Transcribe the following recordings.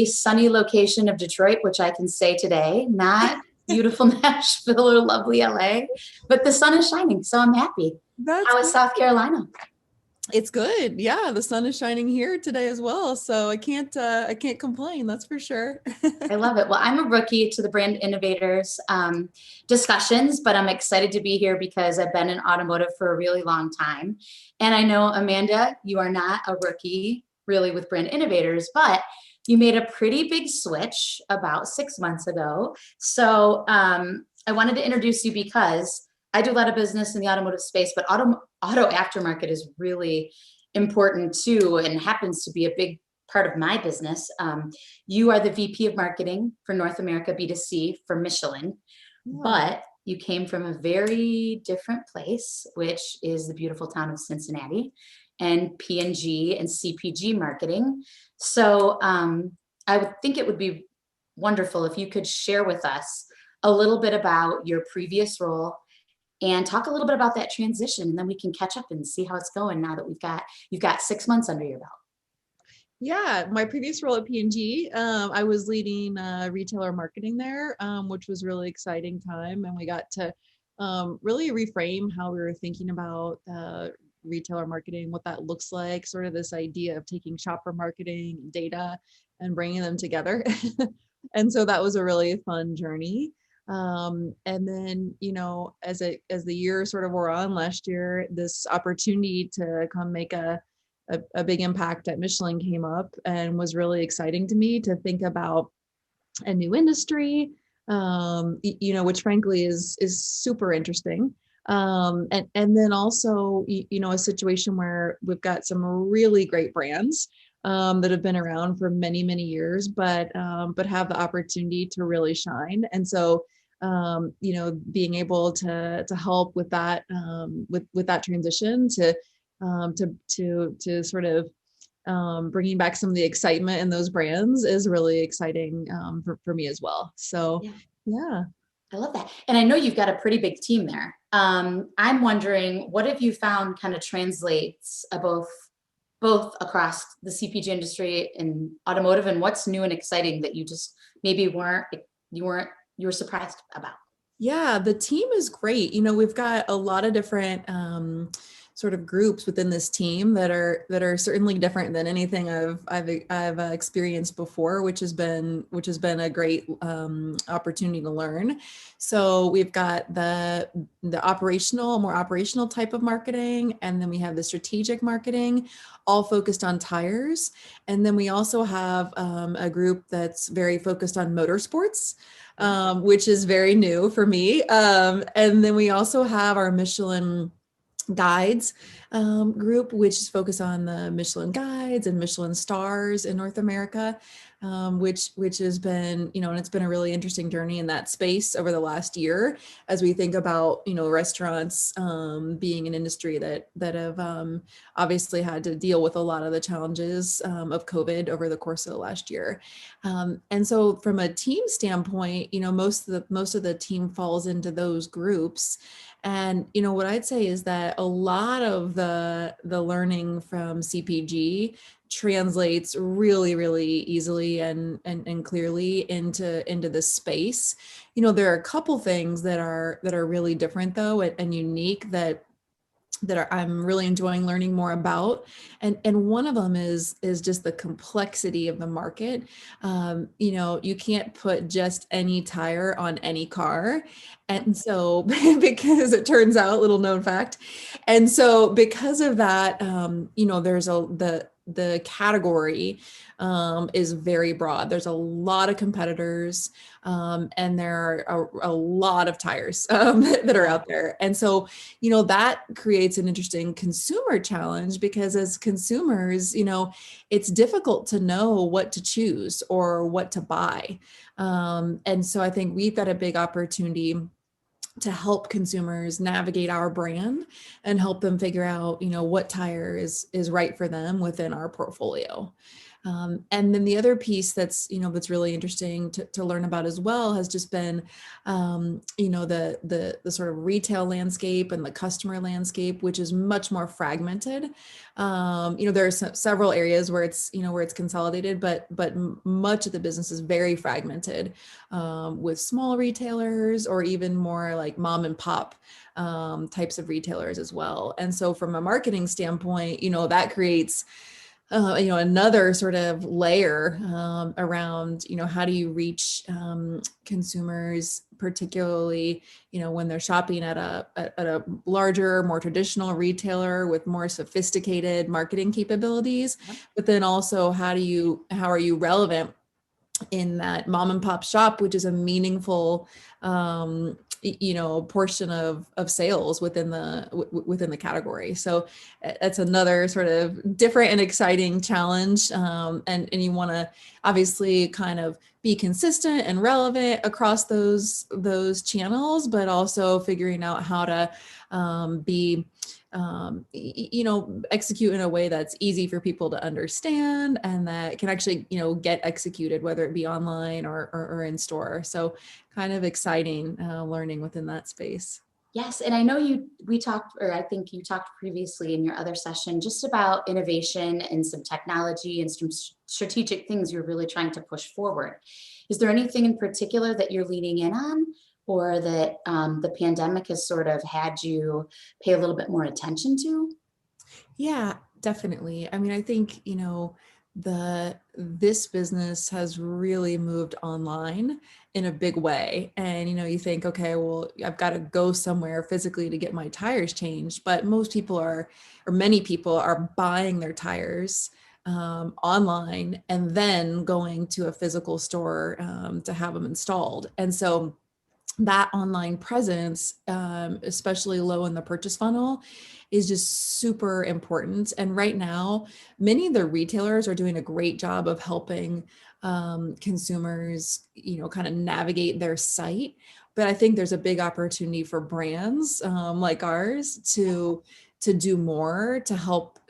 sunny location of Detroit, which I can say today, not beautiful Nashville or lovely LA, but the sun is shining, so I'm happy. That's How is good. South Carolina? It's good. Yeah, the sun is shining here today as well, so I can't complain, that's for sure. I love it. Well, I'm a rookie to the Brand Innovators discussions, but I'm excited to be here because I've been in automotive for a really long time. And I know, Amanda, you are not a rookie really with Brand Innovators, but you made a pretty big switch about 6 months ago. So I wanted to introduce you because I do a lot of business in the automotive space, but auto aftermarket is really important too, and happens to be a big part of my business. You are the VP of marketing for North America B2C for Michelin, Yeah. but you came from a very different place, which is the beautiful town of Cincinnati, and P&G and CPG marketing. So I would think it would be wonderful if you could share with us a little bit about your previous role and talk a little bit about that transition, and then we can catch up and see how it's going now that you've got 6 months under your belt. Yeah, my previous role at P&G, I was leading retailer marketing there, which was really exciting time, and we got to really reframe how we were thinking about retailer marketing, what that looks like, sort of this idea of taking shopper marketing and data and bringing them together. And so that was a really fun journey. And then, as the year sort of wore on last year, this opportunity to come make a big impact at Michelin came up and was really exciting to me to think about a new industry, which frankly is super interesting. And then also, a situation where we've got some really great brands that have been around for many, many years, but have the opportunity to really shine. And so, being able to help with that, with that transition to sort of bringing back some of the excitement in those brands is really exciting for me as well. So, Yeah. yeah. I love that. And I know you've got a pretty big team there. I'm wondering, what have you found kind of translates both across the CPG industry and automotive, and what's new and exciting that you just maybe you weren't you were surprised about? Yeah, the team is great. We've got a lot of different sort of groups within this team that are certainly different than anything I've experienced before, which has been a great opportunity to learn. So we've got the more operational type of marketing, and then we have the strategic marketing, all focused on tires, and then we also have a group that's very focused on motorsports, which is very new for me. And then we also have our Michelin guides group, which is focused on the Michelin guides and Michelin stars in North America, which has been, and it's been a really interesting journey in that space over the last year as we think about, restaurants being an industry that have obviously had to deal with a lot of the challenges of COVID over the course of the last year. And so from a team standpoint, most of the team falls into those groups. And what I'd say is that a lot of the learning from CPG translates really, really easily and clearly into this space. There are a couple things that are really different though, and unique I'm really enjoying learning more about, and one of them is just the complexity of the market. You can't put just any tire on any car, and so because it turns out, little known fact, and so because of that, there's the category is very broad. There's a lot of competitors, and there are a lot of tires that are out there. And so, that creates an interesting consumer challenge because as consumers, it's difficult to know what to choose or what to buy. And so I think we've got a big opportunity to help consumers navigate our brand and help them figure out, what tire is right for them within our portfolio. And then the other piece that's really interesting to learn about as well has just been, the sort of retail landscape and the customer landscape, which is much more fragmented. There are several areas where it's consolidated, but much of the business is very fragmented, with small retailers or even more like mom and pop types of retailers as well. And so from a marketing standpoint, that creates another sort of layer around, how do you reach consumers, particularly, when they're shopping at a larger, more traditional retailer with more sophisticated marketing capabilities, but then also how are you relevant in that mom and pop shop, which is a meaningful portion of sales within the category. So that's another sort of different and exciting challenge, and you want to obviously kind of be consistent and relevant across those channels, but also figuring out how to be execute in a way that's easy for people to understand and that can actually, get executed, whether it be online or in store. So kind of exciting learning within that space. Yes, and I know we talked, or I think you talked previously in your other session, just about innovation and some technology and some strategic things you're really trying to push forward. Is there anything in particular that you're leaning in on, or that the pandemic has sort of had you pay a little bit more attention to? Yeah, definitely. I mean, I think, this business has really moved online in a big way. And, you think, okay, well, I've got to go somewhere physically to get my tires changed. But many people are buying their tires online and then going to a physical store to have them installed. And so that online presence, especially low in the purchase funnel, is just super important. And right now, many of the retailers are doing a great job of helping consumers, kind of navigate their site. But I think there's a big opportunity for brands like ours to do more to help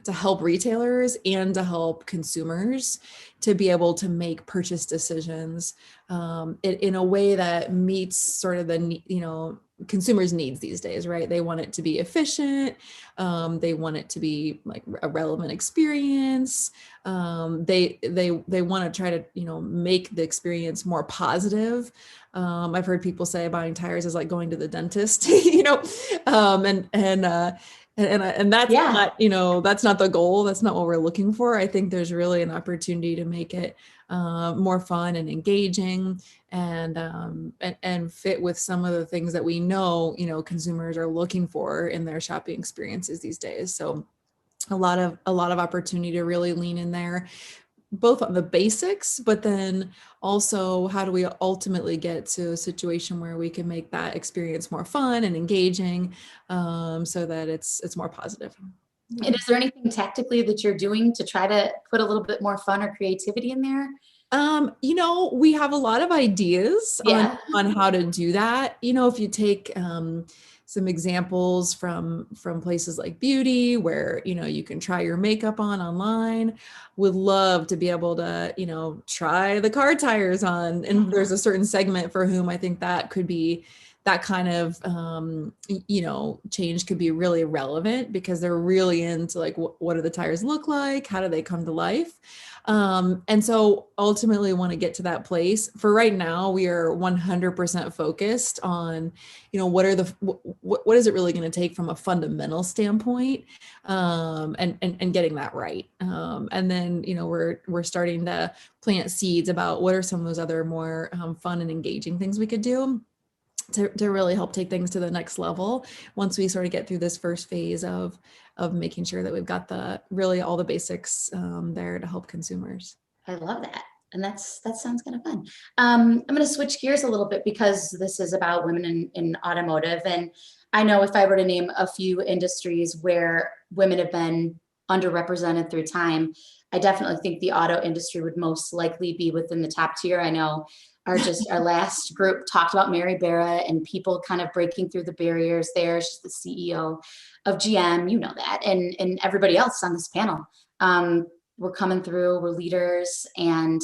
retailers and to help consumers to be able to make purchase decisions in a way that meets sort of the consumers' needs these days, right? They want it to be efficient. They want it to be like a relevant experience. They want to try to make the experience more positive. I've heard people say buying tires is like going to the dentist, and that's not, that's not the goal. That's not what we're looking for. I think there's really an opportunity to make it more fun and engaging and fit with some of the things that we know, consumers are looking for in their shopping experiences these days. So a lot of opportunity to really lean in there, both on the basics, but then also how do we ultimately get to a situation where we can make that experience more fun and engaging, so that it's more positive. And is there anything tactically that you're doing to try to put a little bit more fun or creativity in there? We have a lot of ideas on how to do that. If you take some examples from places like beauty, where you can try your makeup online, would love to be able to try the car tires on. And there's a certain segment for whom I think that could be that kind of change could be really relevant, because they're really into like what do the tires look like, how do they come to life. And so ultimately want to get to that place. For right now, we are 100% focused on, what is it really going to take from a fundamental standpoint, and getting that right. And then, we're starting to plant seeds about what are some of those other more fun and engaging things we could do to really help take things to the next level once we sort of get through this first phase of making sure that we've got really all the basics there to help consumers. I love that. And that sounds kind of fun. I'm going to switch gears a little bit, because this is about women in automotive. And I know if I were to name a few industries where women have been underrepresented through time, I definitely think the auto industry would most likely be within the top tier. I know our last group talked about Mary Barra and people kind of breaking through the barriers there. She's the CEO of GM, you know that, and everybody else on this panel. We're coming through, we're leaders. And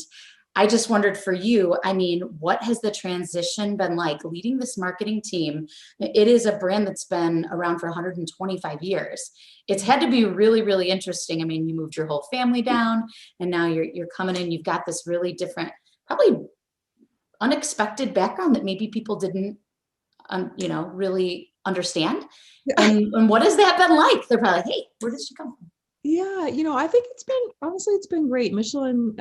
I just wondered for you, I mean, what has the transition been like leading this marketing team? It is a brand that's been around for 125 years. It's had to be really, really interesting. I mean, you moved your whole family down and now you're coming in, you've got this really different, probably unexpected background that maybe people didn't, really understand. And what has that been like? They're probably like, hey, where did she come from? Yeah, I think it's been great. Michelin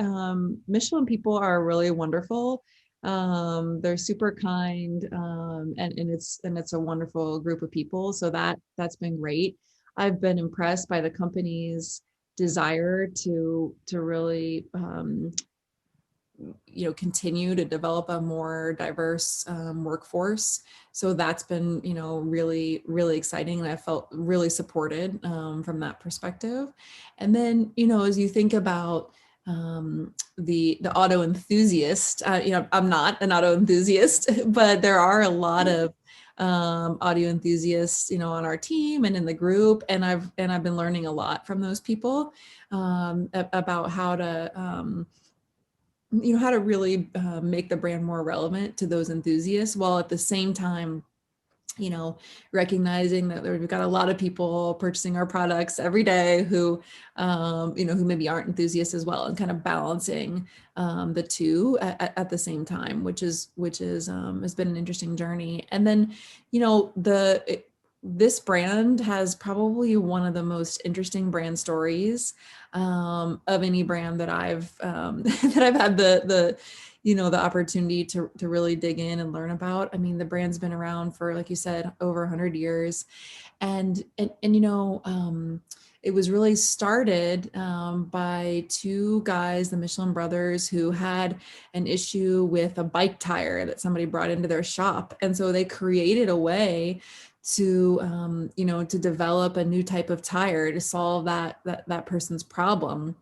people are really wonderful. They're super kind, and it's a wonderful group of people. So that's been great. I've been impressed by the company's desire to really continue to develop a more diverse workforce. So that's been, really, really exciting. And I felt really supported from that perspective. And then, as you think about the auto enthusiast, I'm not an auto enthusiast, but there are a lot of audio enthusiasts, on our team and in the group. And I've been learning a lot from those people about how to really make the brand more relevant to those enthusiasts, while at the same time, recognizing that we've got a lot of people purchasing our products every day who maybe aren't enthusiasts as well, and kind of balancing the two at the same time, which is has been an interesting journey. And then, this brand has probably one of the most interesting brand stories of any brand that I've that I've had the opportunity to really dig in and learn about. I mean, the brand's been around for, like you said, over 100 years, and it was really started by two guys, the Michelin brothers, who had an issue with a bike tire that somebody brought into their shop, and so they created a way to to develop a new type of tire to solve that person's problem.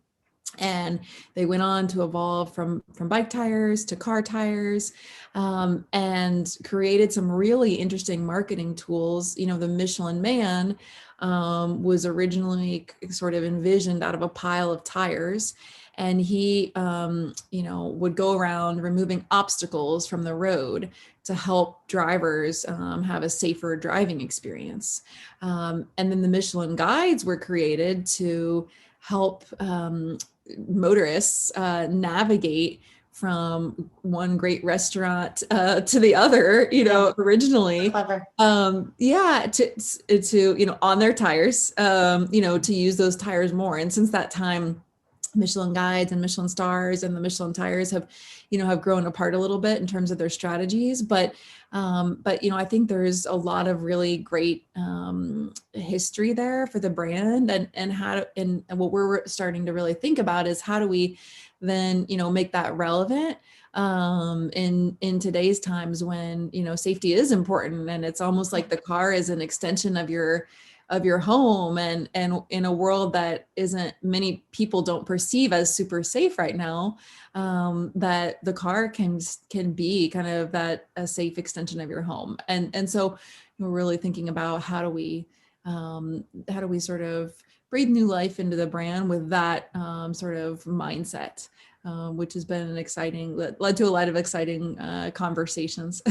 And they went on to evolve from bike tires to car tires, and created some really interesting marketing tools. The Michelin Man was originally sort of envisioned out of a pile of tires, and he would go around removing obstacles from the road to help drivers have a safer driving experience. And then the Michelin guides were created to help motorists navigate from one great restaurant to the other, originally. Clever. To on their tires, to use those tires more. And since that time, Michelin guides and Michelin stars and the Michelin tires have grown apart a little bit in terms of their strategies. But I think there's a lot of really great history there for the brand, and what we're starting to really think about is how do we then, make that relevant in today's times when, safety is important, and it's almost like the car is an extension of your home, and in a world that many people don't perceive as super safe right now, that the car can be kind of a safe extension of your home. And so we're really thinking about how do we sort of breathe new life into the brand with that sort of mindset, which has been led to a lot of exciting conversations.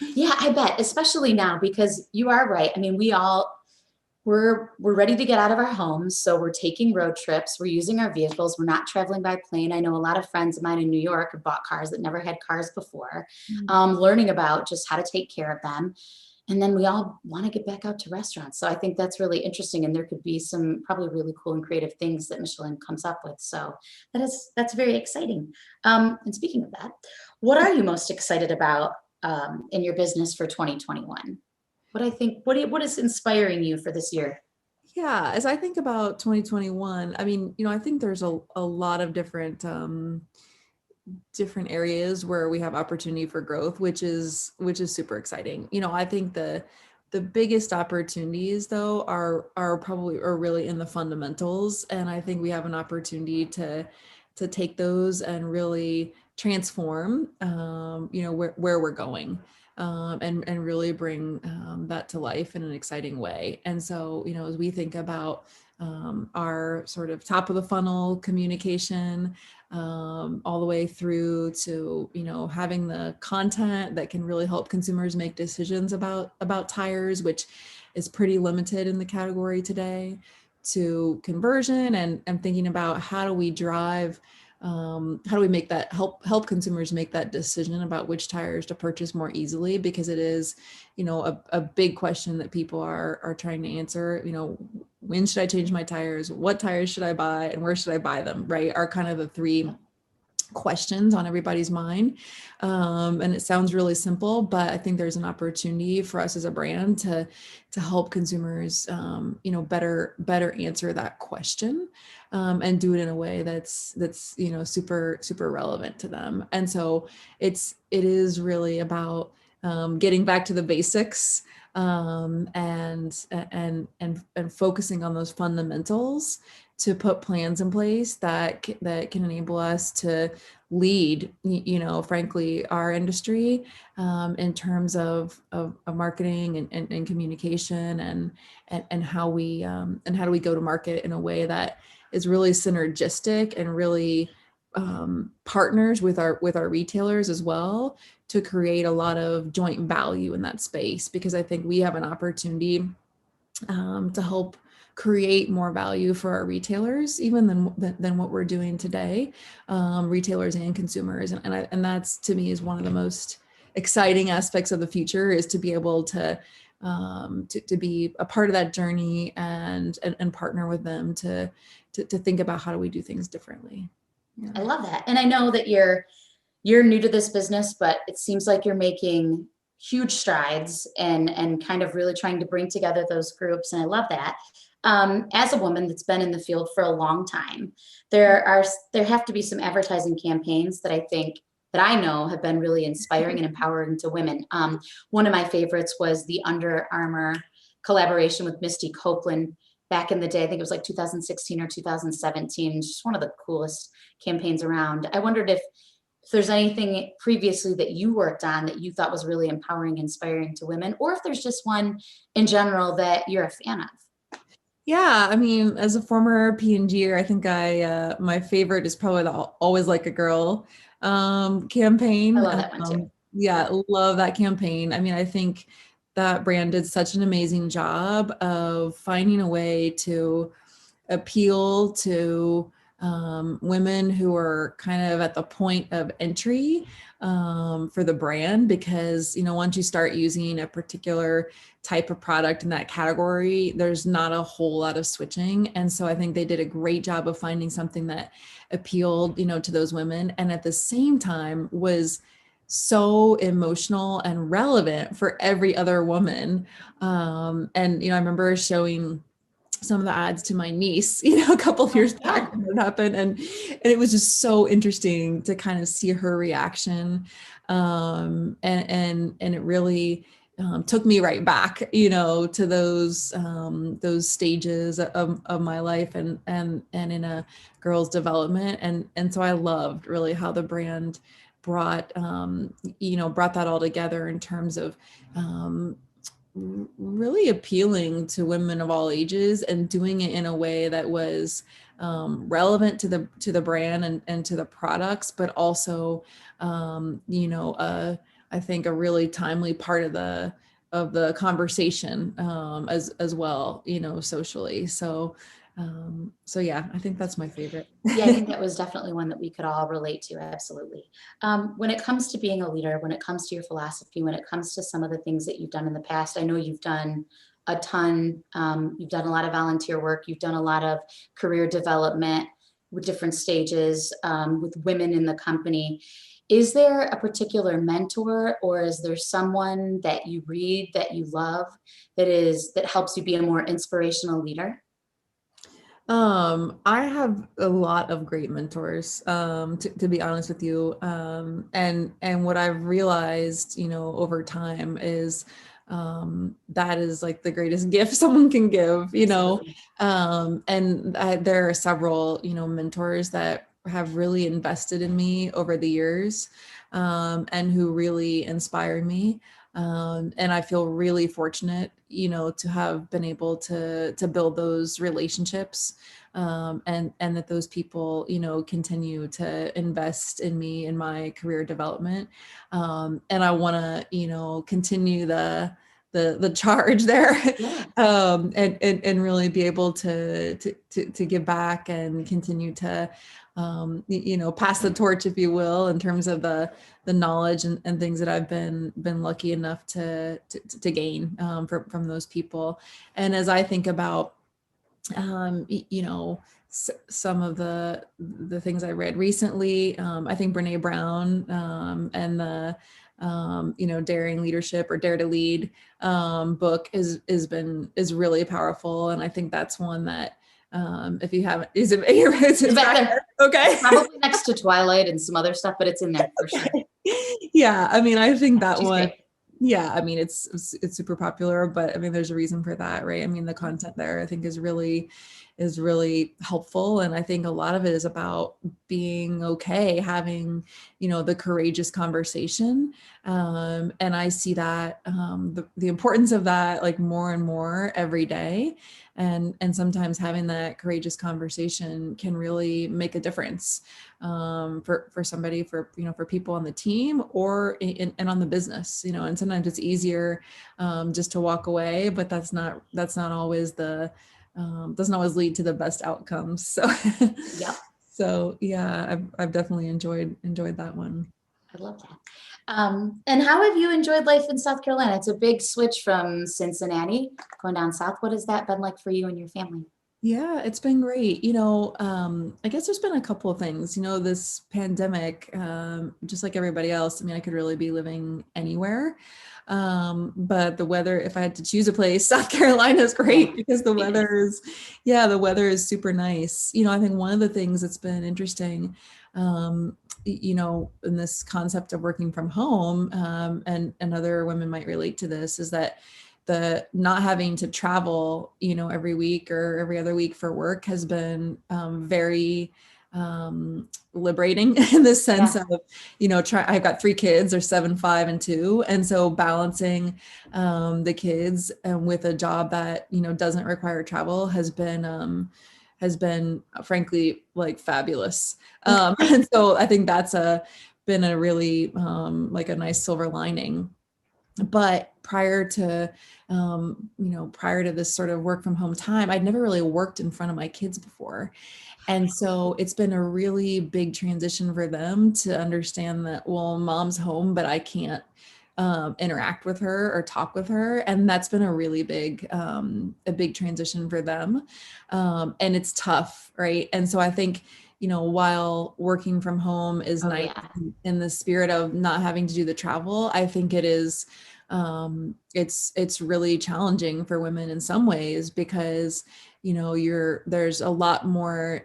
Yeah, I bet, especially now, because you are right. I mean, we're ready to get out of our homes. So we're taking road trips. We're using our vehicles. We're not traveling by plane. I know a lot of friends of mine in New York have bought cars that never had cars before, learning about just how to take care of them. And then we all want to get back out to restaurants. So I think that's really interesting. And there could be some probably really cool and creative things that Michelin comes up with. So that's very exciting. And speaking of that, what are you most excited about in your business for 2021? What is inspiring you for this year? Yeah, as I think about 2021, I mean, I think there's a lot of different areas where we have opportunity for growth, which is super exciting. I think the the biggest opportunities though are really in the fundamentals. And I think we have an opportunity to take those and really transform, where we're going, and really bring that to life in an exciting way. And so, as we think about our sort of top of the funnel communication, all the way through to having the content that can really help consumers make decisions about tires, which is pretty limited in the category today, to conversion and thinking about how do we drive, how do we make that help consumers make that decision about which tires to purchase more easily, because it is a big question that people are trying to answer. When should I change my tires, what tires should I buy, and where should I buy them, right, are kind of the three questions on everybody's mind. And it sounds really simple, but I think there's an opportunity for us as a brand to help consumers better answer that question, and do it in a way that's super relevant to them. And so it is really about getting back to the basics, and focusing on those fundamentals to put plans in place that can enable us to lead, frankly, our industry, in terms of marketing and communication, and how do we go to market in a way that is really synergistic and really partners with our retailers as well, to create a lot of joint value in that space, because I think we have an opportunity to help create more value for our retailers, even than what we're doing today, retailers and consumers. And that's, to me, is one of the most exciting aspects of the future, is to be able to be a part of that journey and partner with them to think about how do we do things differently. Yeah. I love that. And I know that you're new to this business, but it seems like you're making huge strides and kind of really trying to bring together those groups. And I love that. As a woman that's been in the field for a long time, there have to be some advertising campaigns that I know have been really inspiring and empowering to women. One of my favorites was the Under Armour collaboration with Misty Copeland back in the day. I think it was like 2016 or 2017. Just one of the coolest campaigns around. I wondered if there's anything previously that you worked on that you thought was really empowering, inspiring to women, or if there's just one in general that you're a fan of. Yeah, I mean, as a former P&G'er, I think my favorite is probably the Always Like a Girl campaign. I love that one too. Yeah, love that campaign. I mean, I think that brand did such an amazing job of finding a way to appeal to women who are kind of at the point of entry for the brand, because once you start using a particular type of product in that category, there's not a whole lot of switching. And so I think they did a great job of finding something that appealed to those women, and at the same time was so emotional and relevant for every other woman. And I remember showing some of the ads to my niece, a couple of years back when it happened. And it was just so interesting to kind of see her reaction. And it really took me right back, to those stages of my life and in a girl's development. And so I loved really how the brand brought that all together in terms of, really appealing to women of all ages and doing it in a way that was relevant to the brand and to the products, but also I think a really timely part of the conversation as well, socially. So yeah, I think that's my favorite. Yeah, I think that was definitely one that we could all relate to. Absolutely. When it comes to being a leader, when it comes to your philosophy, when it comes to some of the things that you've done in the past, I know you've done a ton. You've done a lot of volunteer work. You've done a lot of career development with different stages, with women in the company. Is there a particular mentor, or is there someone that you read that you love that helps you be a more inspirational leader? I have a lot of great mentors, to be honest with you. And what I've realized, over time is, that is like the greatest gift someone can give, Absolutely. There are several, mentors that have really invested in me over the years, and who really inspire me. And I feel really fortunate, to have been able to build those relationships, and that those people, continue to invest in me in my career development. And I want to, continue the charge there, Yeah. and really be able to give back and continue to, pass the torch, if you will, in terms of the knowledge and things that I've been lucky enough to gain, from those people. And as I think about, some of the things I read recently, I think Brene Brown, and the Daring Leadership or Dare to Lead, book is really powerful, and I think that's one that, if you haven't, it's Back back there. there. Okay. It's probably next to Twilight and some other stuff, but it's in there for sure. Yeah, I mean, I think that She's one. great. Yeah, I mean, it's super popular, but I mean, there's a reason for that, right? I mean, the content there, I think, is really helpful, and I think a lot of it is about being okay, having, the courageous conversation, and I see that, the importance of that, like, more and more every day, and sometimes having that courageous conversation can really make a difference, for somebody, for people on the team, or and on the business, and sometimes it's easier, just to walk away, but that's not always doesn't always lead to the best outcomes. So, Yep. so yeah, I've definitely enjoyed that one. I love that. And how have you enjoyed life in South Carolina? It's a big switch from Cincinnati going down south. What has that been like for you and your family? Yeah, it's been great. I guess there's been a couple of things, this pandemic, just like everybody else. I mean, I could really be living anywhere. But the weather, if I had to choose a place, South Carolina is great, because the weather is super nice. I think one of the things that's been interesting, in this concept of working from home, and other women might relate to this, is that the not having to travel, every week or every other week for work has been, very, liberating, in the sense Yeah. of, I've got 3 kids, they're 7, 5, and 2. And so balancing, the kids, with a job that, doesn't require travel has been frankly, like, fabulous. And so I think that's been a really, like, a nice silver lining. But prior to this sort of work from home time, I'd never really worked in front of my kids before. And so it's been a really big transition for them to understand that, well, mom's home, but I can't, interact with her or talk with her. And that's been a really big, a big transition for them. And it's tough, right? And so I think, while working from home is Oh, nice yeah. in the spirit of not having to do the travel, I think it is, it's really challenging for women in some ways, because, there's a lot more,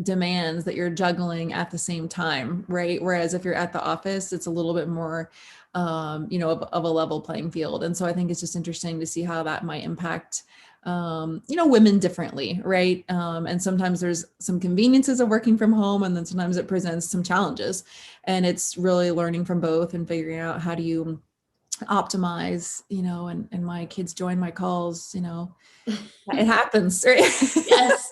demands that you're juggling at the same time, right? Whereas if you're at the office, it's a little bit more, of a level playing field. And so I think it's just interesting to see how that might impact, women differently, right? And sometimes there's some conveniences of working from home, and then sometimes it presents some challenges. And it's really learning from both and figuring out how do you optimize, and my kids join my calls, it happens, right? Yes.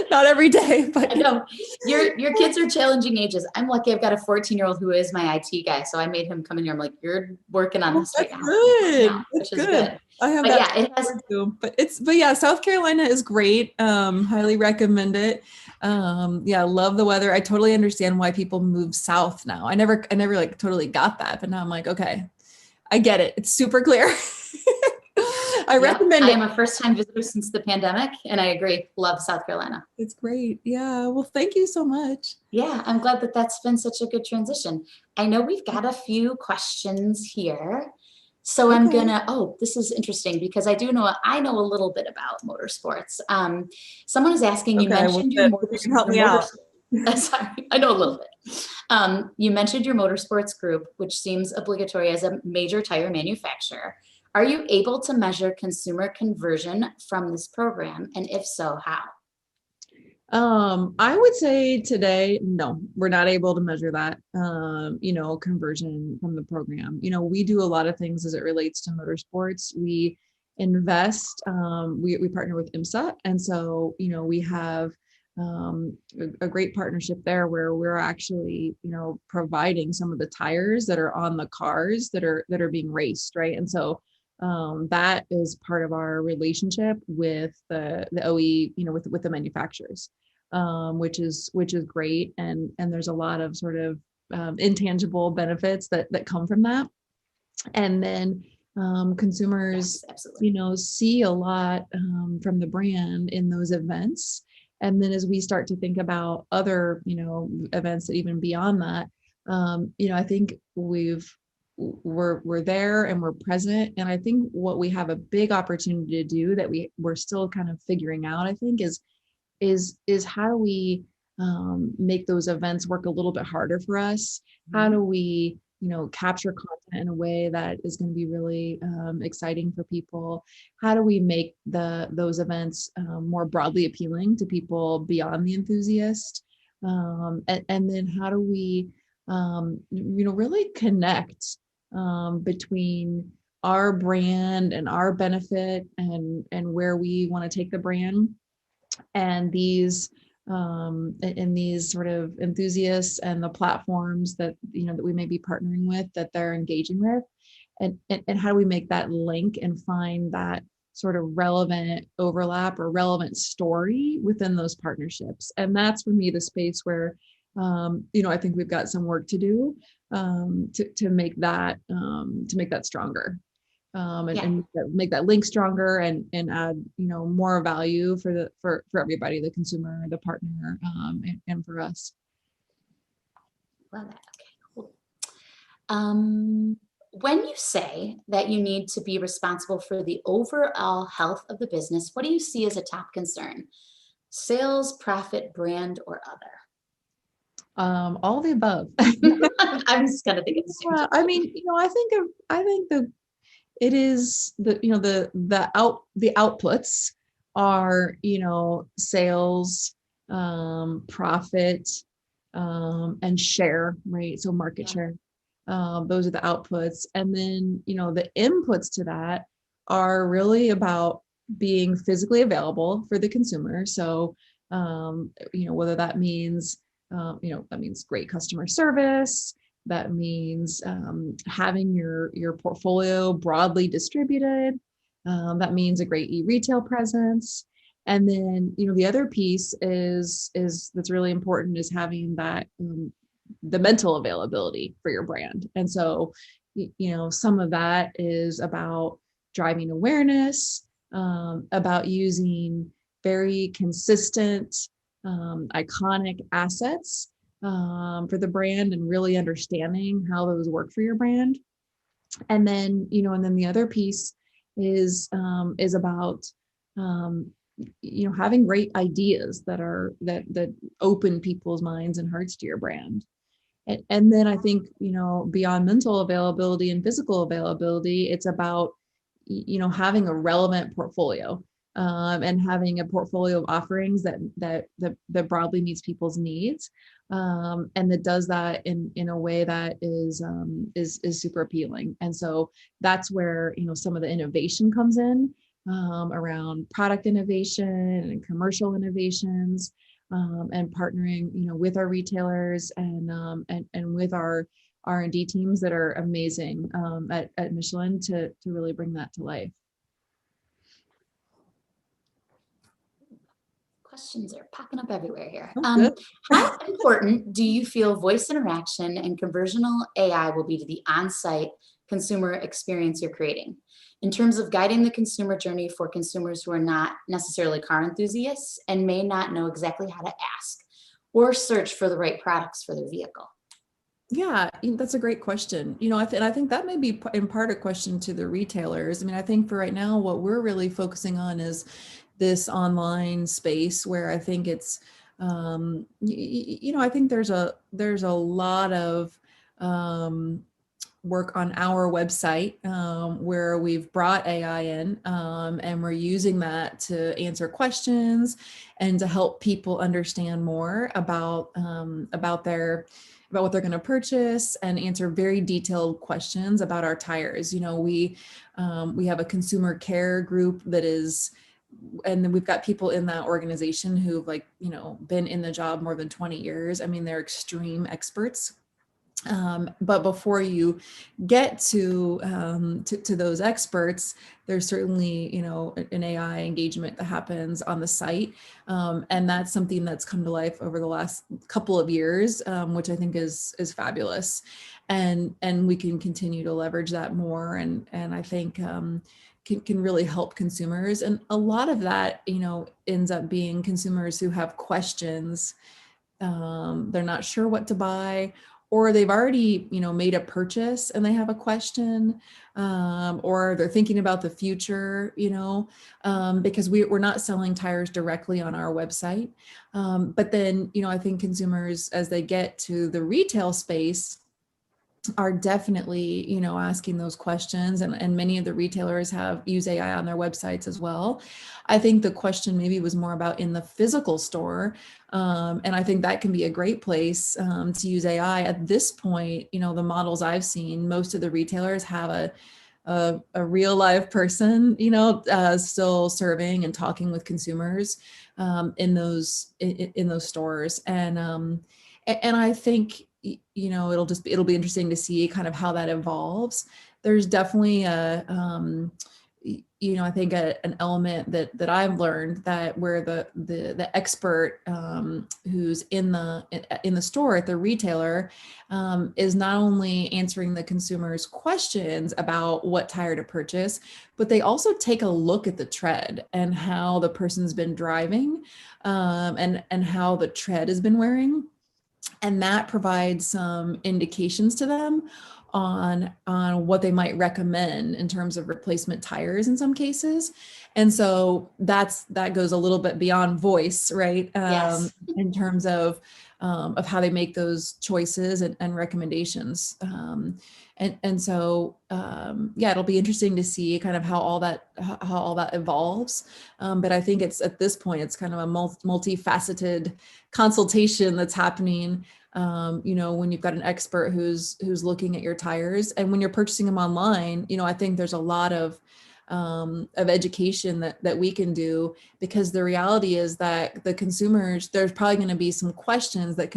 Not every day, but I know your kids are challenging ages. I'm lucky I've got a 14-year-old who is my IT guy. So I made him come in here. I'm like, you're working on this right that's now. good. That's Which is good. good. I have But that yeah, it has. too. But yeah, South Carolina is great. Highly recommend it. Yeah, love the weather. I totally understand why people move south now. I never like totally got that, but now I'm like, okay, I get it. It's super clear. I Yep. recommend I it. am a first-time visitor since the pandemic, and I agree. Love South Carolina. It's great. Yeah. Well, thank you so much. Yeah, I'm glad that that's been such a good transition. I know we've got a few questions here. So I'm Okay. gonna, oh, this is interesting because I know a little bit about motorsports. Someone is asking, you Okay. Well, mentioned good. You can help your me out. sorry, I know a little bit. You mentioned your motorsports group, which seems obligatory as a major tire manufacturer. Are you able to measure consumer conversion from this program? And if so, how? I would say today, no, we're not able to measure that, conversion from the program. We do a lot of things as it relates to motorsports. We invest, we partner with IMSA. And so, we have a great partnership there where we're actually, providing some of the tires that are on the cars that are being raced, right? And so that is part of our relationship with the OE, with the manufacturers, which is great, and there's a lot of sort of intangible benefits that come from that, and then consumers, Yes, absolutely. see a lot from the brand in those events, and then as we start to think about other, events that even beyond that, I think we're there and we're present. And I think what we have a big opportunity to do that we're still kind of figuring out, I think, is how do we make those events work a little bit harder for us? How do we, capture content in a way that is going to be really exciting for people? How do we make those events more broadly appealing to people beyond the enthusiast? And then how do we, really connect between our brand and our benefit and where we want to take the brand and these sort of enthusiasts and the platforms that that we may be partnering with, that they're engaging with, and how do we make that link and find that sort of relevant overlap or relevant story within those partnerships. And that's, for me, the space where I think we've got some work to do to make that stronger, Yeah. and make that link stronger, and add more value for everybody, the consumer, the partner, and for us. Love that. Okay, cool. When you say that you need to be responsible for the overall health of the business, what do you see as a top concern? Sales, profit, brand, or other? All the above. I'm just kind of thinking the same Yeah, I mean, I think the it is the outputs are, sales, profit, and share, right? So market Yeah. share. Those are the outputs. And then, the inputs to that are really about being physically available for the consumer. So, whether that means great customer service, that means having your portfolio broadly distributed. That means a great e-retail presence. And then, the other piece is that's really important is having that the mental availability for your brand. And so, some of that is about driving awareness, about using very consistent, iconic assets for the brand, and really understanding how those work for your brand. And then, the other piece is about having great ideas that open people's minds and hearts to your brand. And then I think, beyond mental availability and physical availability, it's about, having a relevant portfolio, and having a portfolio of offerings that broadly meets people's needs, and that does that in a way that is super appealing. And so that's where, some of the innovation comes in, around product innovation and commercial innovations, and partnering, with our retailers and with our R&D teams that are amazing at Michelin to really bring that to life. Questions are popping up everywhere here. Oh, good. How important do you feel voice interaction and conversational AI will be to the on-site consumer experience you're creating in terms of guiding the consumer journey for consumers who are not necessarily car enthusiasts and may not know exactly how to ask or search for the right products for their vehicle? Yeah, that's a great question. I think that may be in part a question to the retailers. I mean, I think for right now, what we're really focusing on is this online space where I think it's, I think there's a lot of, work on our website where we've brought AI in and we're using that to answer questions and to help people understand more about what they're going to purchase and answer very detailed questions about our tires. We have a consumer care group and then we've got people in that organization who've been in the job more than 20 years. I mean, they're extreme experts. But before you get to those experts, there's certainly, an AI engagement that happens on the site. And that's something that's come to life over the last couple of years, which I think is fabulous. And we can continue to leverage that more. And I think, can really help consumers. And a lot of that, ends up being consumers who have questions. They're not sure what to buy, or they've already, made a purchase and they have a question, or they're thinking about the future, because we're not selling tires directly on our website. But then, I think consumers, as they get to the retail space, are definitely, asking those questions, and many of the retailers use AI on their websites as well. I think the question maybe was more about in the physical store. And I think that can be a great place to use AI. At this point, the models I've seen, most of the retailers have a real live person, still serving and talking with consumers in those stores. And I think, it'll be interesting to see kind of how that evolves. There's definitely I think an element that I've learned, that where the expert who's in the store at the retailer is not only answering the consumer's questions about what tire to purchase, but they also take a look at the tread and how the person's been driving, and how the tread has been wearing. And that provides some indications to them on what they might recommend in terms of replacement tires in some cases. And so that goes a little bit beyond voice, right? Yes. In terms of how they make those choices and recommendations. And so, it'll be interesting to see kind of how all that evolves. But I think at this point, it's kind of a multifaceted consultation that's happening. When you've got an expert who's looking at your tires, and when you're purchasing them online, I think there's a lot of education that we can do, because the reality is that the consumers, there's probably going to be some questions that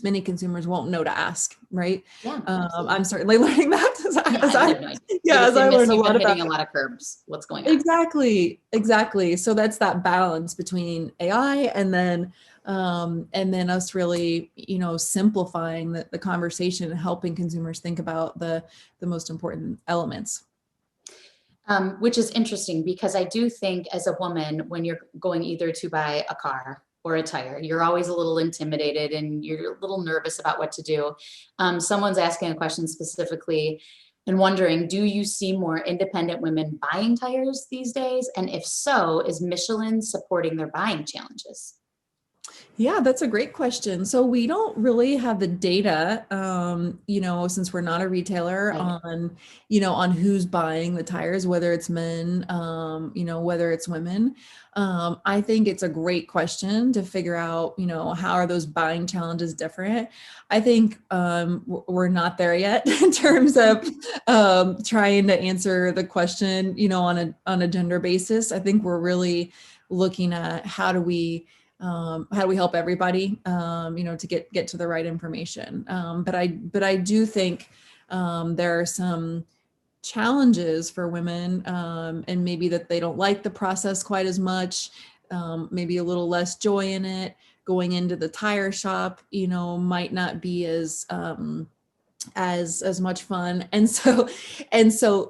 many consumers won't know to ask, right? Yeah. I'm certainly learning that as I I have no idea. You're the as I same, learn a you've lot been about hitting a lot of curbs. What's going on? Exactly. So that's that balance between AI and then us really, simplifying the conversation and helping consumers think about the most important elements. Which is interesting, because I do think as a woman, when you're going either to buy a car or a tire, you're always a little intimidated and you're a little nervous about what to do. Someone's asking a question specifically and wondering, do you see more independent women buying tires these days? And if so, is Michelin supporting their buying challenges? Yeah, that's a great question. So we don't really have the data, since we're not a retailer, Right. on who's buying the tires, whether it's men, whether it's women. I think it's a great question to figure out, how are those buying challenges different? I think we're not there yet in terms of trying to answer the question, on a gender basis. I think we're really looking at how do we help everybody, to get to the right information. But I do think there are some challenges for women, and maybe that they don't like the process quite as much, maybe a little less joy in it. Going into the tire shop, might not be as much fun. And so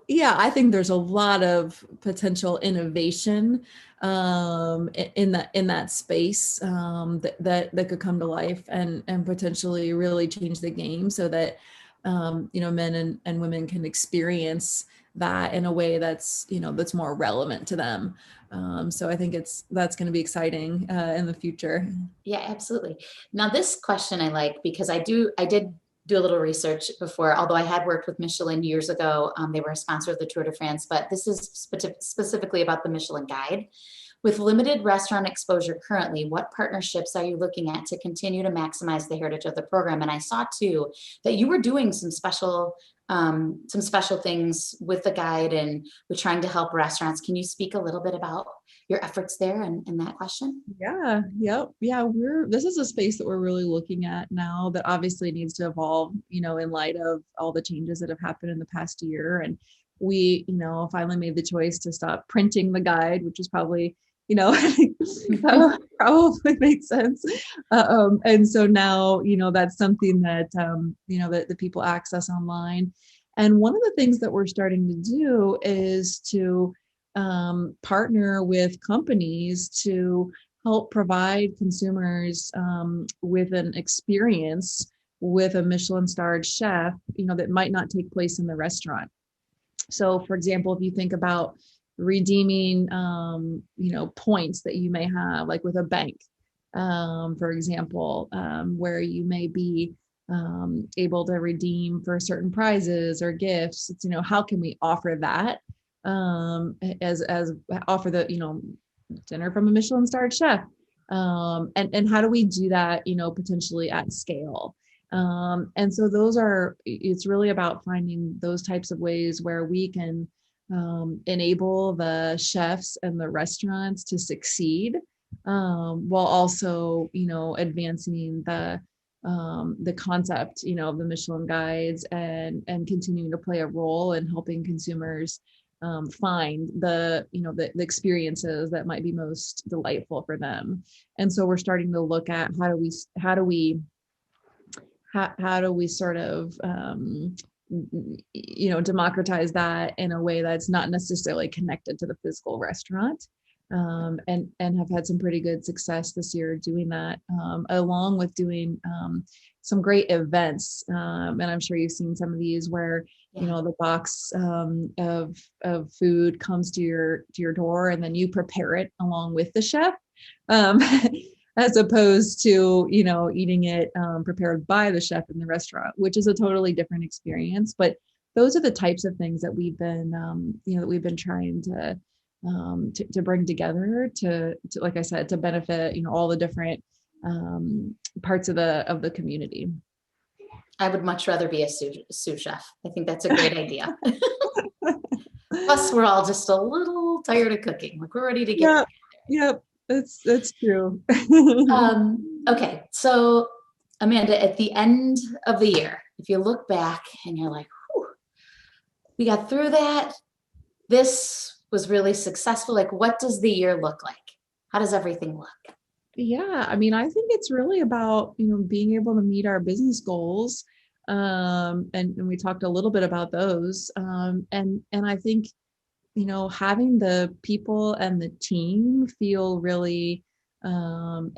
yeah, I think there's a lot of potential innovation in that space, that could come to life and potentially really change the game, so that men and women can experience that in a way that's more relevant to them. So I think that's going to be exciting in the future. Yeah, absolutely. Now, this question I like, because I did do a little research before, although I had worked with Michelin years ago. They were a sponsor of the Tour de France, but this is specifically about the Michelin Guide. With limited restaurant exposure currently, what partnerships are you looking at to continue to maximize the heritage of the program? And I saw too that you were doing some special things with the guide and with trying to help restaurants. Can you speak a little bit about your efforts there and that question? Yeah, yep. Yeah, this is a space that we're really looking at now that obviously needs to evolve, in light of all the changes that have happened in the past year. And we, finally made the choice to stop printing the guide, which is probably, probably makes sense. And so now, that's something that, that the people access online. And one of the things that we're starting to do is to partner with companies to help provide consumers with an experience with a Michelin starred chef, that might not take place in the restaurant. So for example, if you think about redeeming, points that you may have, like with a bank, for example, where you may be able to redeem for certain prizes or gifts. It's, how can we offer that as offer the, dinner from a Michelin starred chef? And how do we do that, potentially at scale? And so it's really about finding those types of ways where we can enable the chefs and the restaurants to succeed, while also, advancing the concept, of the Michelin guides and continuing to play a role in helping consumers find the experiences that might be most delightful for them. And so we're starting to look at how do we sort of democratize that in a way that's not necessarily connected to the physical restaurant, and have had some pretty good success this year doing that, along with doing some great events, and I'm sure you've seen some of these where the box of food comes to your door, and then you prepare it along with the chef, as opposed to eating it prepared by the chef in the restaurant, which is a totally different experience. But those are the types of things that we've been trying to bring together to, like I said, to benefit all the different parts of the community. I would much rather be a sous chef. I think that's a great idea. Plus, we're all just a little tired of cooking. Like, we're ready to get. Yep. That's true. Okay. So Amanda, at the end of the year, if you look back and you're like, whew, we got through that, this was really successful. Like, what does the year look like? How does everything look? Yeah, I mean, I think it's really about, being able to meet our business goals. And we talked a little bit about those. And I think, having the people and the team feel really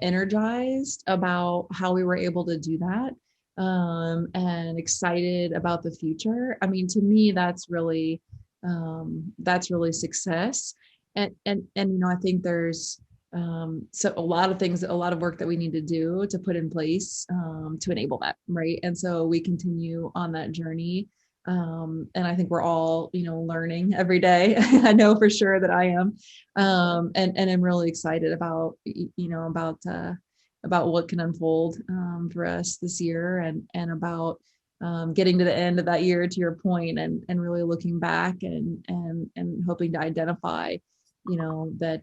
energized about how we were able to do that, and excited about the future. I mean, to me, that's really success. And I think there's so a lot of work that we need to do to put in place to enable that, right? And so we continue on that journey. And I think we're all, learning every day. I know for sure that I am. And I'm really excited about what can unfold for us this year, and about getting to the end of that year, to your point, and really looking back and hoping to identify that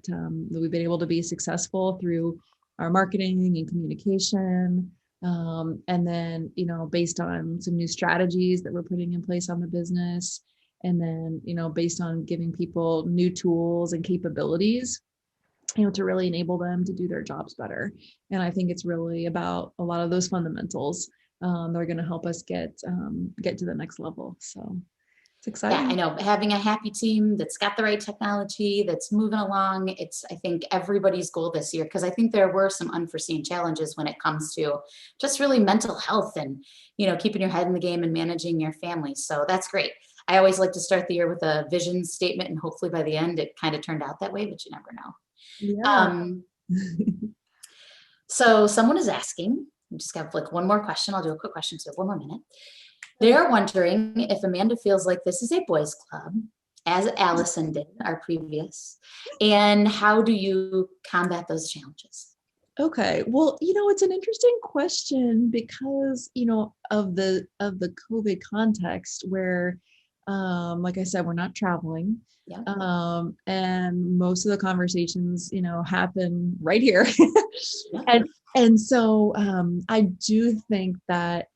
we've been able to be successful through our marketing and communication, and then based on some new strategies that we're putting in place on the business, and then based on giving people new tools and capabilities to really enable them to do their jobs better. And I think it's really about a lot of those fundamentals that are going to help us get to the next level. So it's exciting. Yeah, I know. Having a happy team that's got the right technology, that's moving along, it's, I think, everybody's goal this year, because I think there were some unforeseen challenges when it comes to just really mental health and, keeping your head in the game and managing your family. So that's great. I always like to start the year with a vision statement, and hopefully by the end it kind of turned out that way, but you never know. Yeah. So someone is asking, just have like one more question. I'll do a quick question, so one more minute. They're wondering if Amanda feels like this is a boys' club, as Allison did, our previous, and how do you combat those challenges? Okay, well, it's an interesting question because, of the COVID context where, like I said, we're not traveling. Yeah. And most of the conversations, happen right here. Yeah. And so I do think that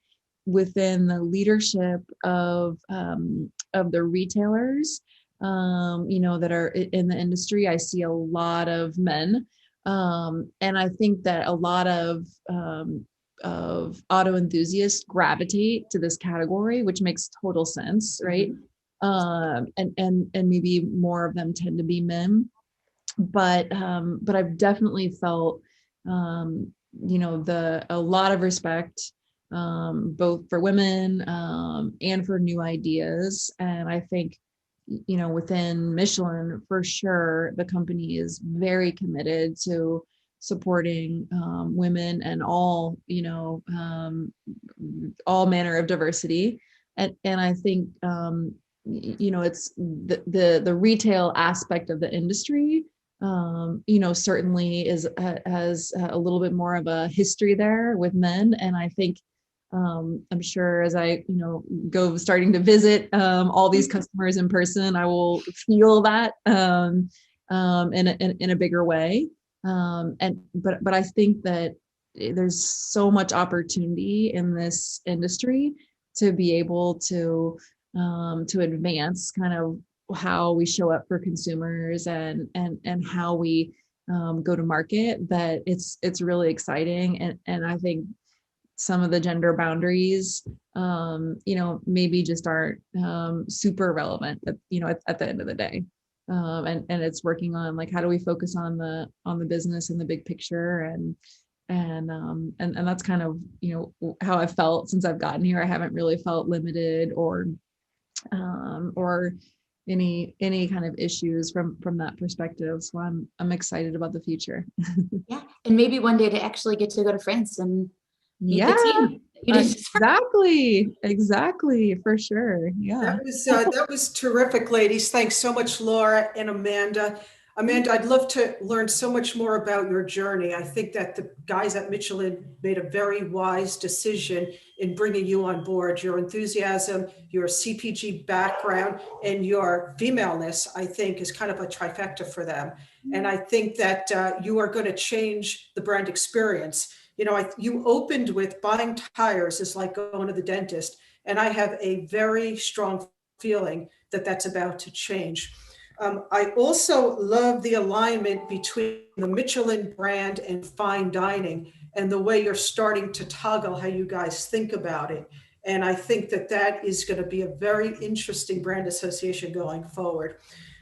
within the leadership of the retailers, that are in the industry, I see a lot of men. And I think that a lot of auto enthusiasts gravitate to this category, which makes total sense, right? And maybe more of them tend to be men, but I've definitely felt a lot of respect, both for women and for new ideas. And I think within Michelin, for sure, the company is very committed to supporting women and all manner of diversity. And I think it's the retail aspect of the industry. Certainly has a little bit more of a history there with men, and I think I'm sure as I, go starting to visit all these customers in person, I will feel that in a bigger way. But I think that there's so much opportunity in this industry to be able to advance kind of how we show up for consumers and how we go to market, that it's really exciting. And I think some of the gender boundaries, maybe just aren't super relevant, at the end of the day. And it's working on like, how do we focus on the business and the big picture, and that's kind of, how I've felt since I've gotten here. I haven't really felt limited or any kind of issues from that perspective. So I'm excited about the future. Yeah, and maybe one day to actually get to go to France and meet the team. Exactly, for sure. Yeah. That was terrific, ladies. Thanks so much, Laura and Amanda. Amanda, I'd love to learn so much more about your journey. I think that the guys at Michelin made a very wise decision in bringing you on board. Your enthusiasm, your CPG background, and your femaleness, I think, is kind of a trifecta for them. And I think that you are going to change the brand experience. You opened with buying tires is like going to the dentist. And I have a very strong feeling that that's about to change. I also love the alignment between the Michelin brand and fine dining, and the way you're starting to toggle how you guys think about it. And I think that that is going to be a very interesting brand association going forward.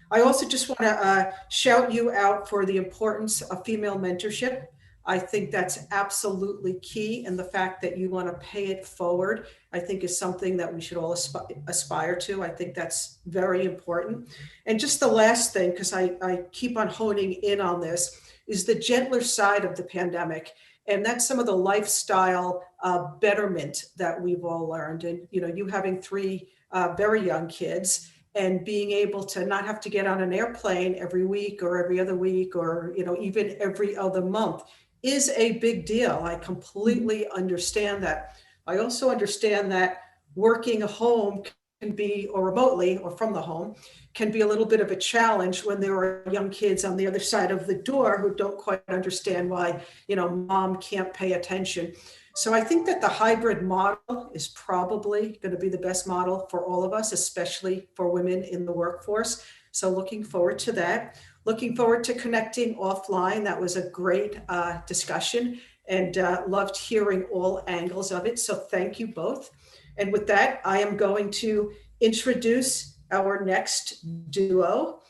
I also just want to shout you out for the importance of female mentorship. I think that's absolutely key. And the fact that you want to pay it forward, I think is something that we should all aspire to. I think that's very important. And just the last thing, because I keep on honing in on this, is the gentler side of the pandemic. And that's some of the lifestyle betterment that we've all learned. And, you having three very young kids, and being able to not have to get on an airplane every week or every other week, or, even every other month, is a big deal. I completely understand that. I also understand that working at home can be, or remotely or from the home, can be a little bit of a challenge when there are young kids on the other side of the door who don't quite understand why, mom can't pay attention. So I think that the hybrid model is probably going to be the best model for all of us, especially for women in the workforce. So looking forward to that. Looking forward to connecting offline. That was a great discussion, and loved hearing all angles of it. So thank you both. And with that, I am going to introduce our next duo.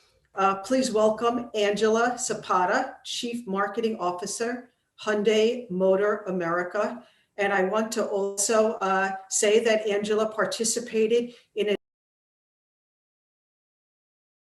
Please welcome Angela Zapata, Chief Marketing Officer, Hyundai Motor America. And I want to also say that Angela participated in